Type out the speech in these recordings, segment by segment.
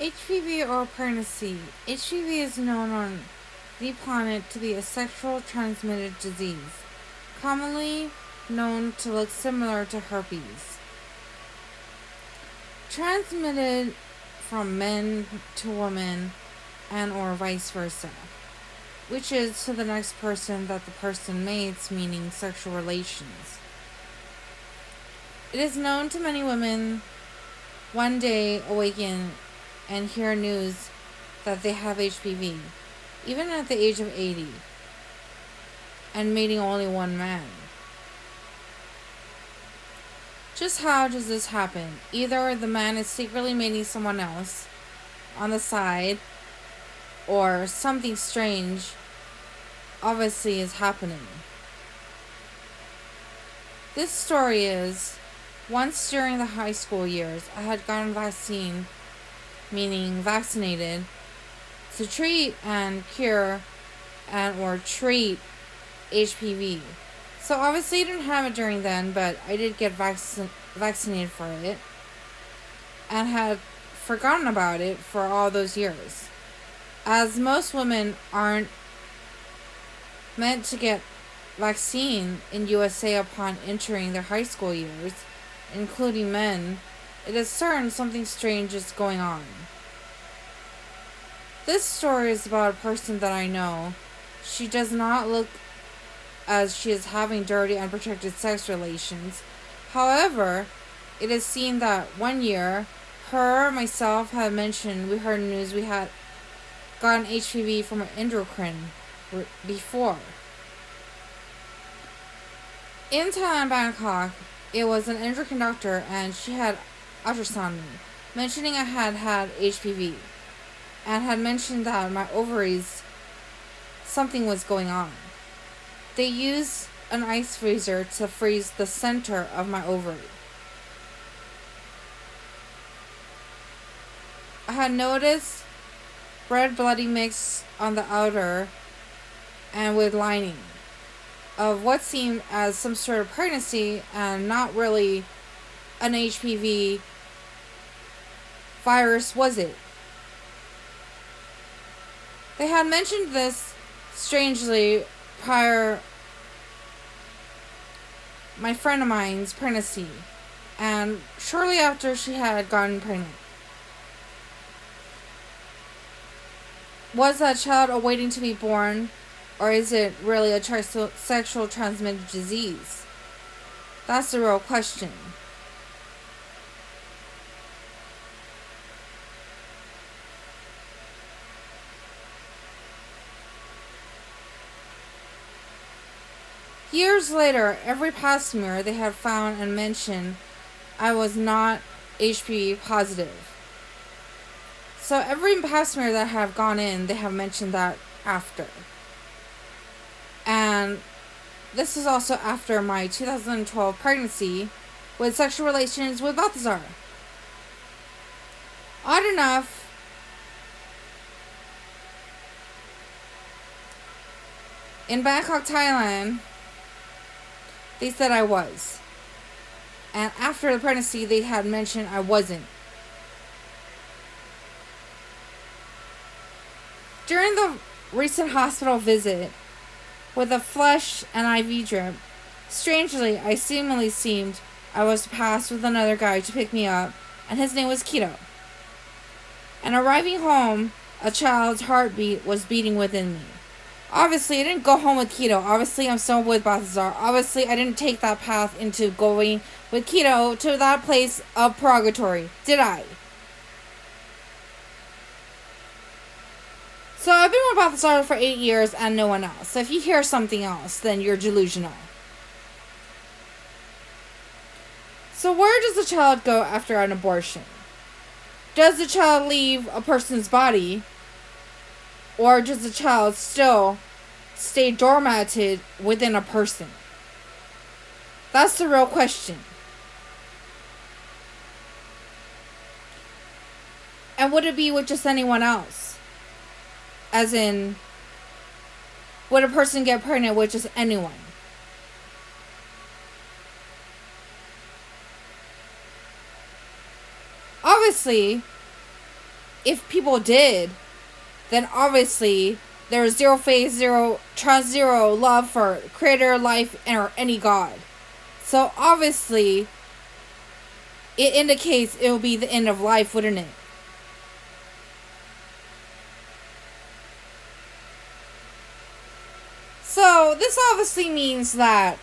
HPV or pregnancy. HPV is known on the planet to be a sexual transmitted disease, commonly known to look similar to herpes. Transmitted from men to women and or vice versa, which is to the next person that the person mates, meaning sexual relations. It is known to many women one day awaken and hear news that they have HPV, even at the age of 80, and mating only one man. Just how does this happen? Either the man is secretly mating someone else on the side, or something strange obviously is happening. This story is, once during the high school years, I had gotten vaccine, meaning vaccinated, to treat and cure and or treat HPV. So obviously I didn't have it during then, but I did get vaccinated for it and had forgotten about it for all those years. As most women aren't meant to get vaccine in USA upon entering their high school years, including men, it is certain something strange is going on. This story is about a person that I know. She does not look as she is having dirty, unprotected sex relations. However, it is seen that one year, myself, had mentioned we heard news we had gotten HPV from an endocrine before. In Thailand, Bangkok, it was an endocrine doctor and she had ultrasounded me, mentioning I had HPV, and had mentioned that my ovaries, something was going on. They used an ice freezer to freeze the center of my ovary. I had noticed red bloody mix on the outer and with lining of what seemed as some sort of pregnancy and not really an HPV virus, was it? They had mentioned this strangely prior my friend of mine's pregnancy, and shortly after she had gotten pregnant. Was that child awaiting to be born, or is it really a sexual transmitted disease? That's the real question. Years later, every pap smear they had found and mentioned I was not HPV positive. So every pap smear that have gone in, they have mentioned that after. And this is also after my 2012 pregnancy with sexual relations with Balthazar. Odd enough, in Bangkok, Thailand, they said I was. And after the pregnancy, they had mentioned I wasn't. During the recent hospital visit, with a flush and IV drip, strangely, I seemed I was passed with another guy to pick me up, and his name was Keto. And arriving home, a child's heartbeat was beating within me. Obviously, I didn't go home with Keto. Obviously, I'm still with Balthazar. Obviously, I didn't take that path into going with Keto to that place of purgatory. Did I? So I've been with Balthazar for 8 years and no one else. So if you hear something else, then you're delusional. So where does the child go after an abortion? Does the child leave a person's body? Or does the child still stay dormanted within a person? That's the real question. And would it be with just anyone else? As in, would a person get pregnant with just anyone? Obviously, if people did, then obviously there is zero faith, zero trust, zero love for creator, life, or any god. So obviously, it indicates it will be the end of life, wouldn't it? So this obviously means that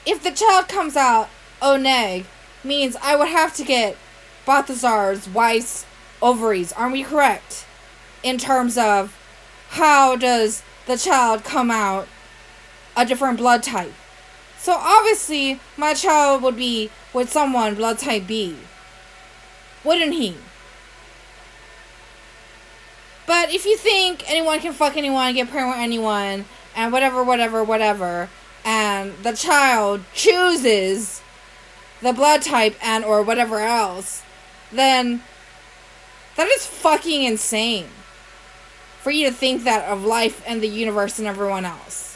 if the child comes out oneg, means I would have to get Balthazar's wife's ovaries. Aren't we correct? In terms of how does the child come out a different blood type? So obviously my child would be with someone blood type B. Wouldn't he? But if you think anyone can fuck anyone, get pregnant with anyone, and whatever, and the child chooses the blood type and or whatever else, then that is fucking insane for you to think that of life and the universe and everyone else.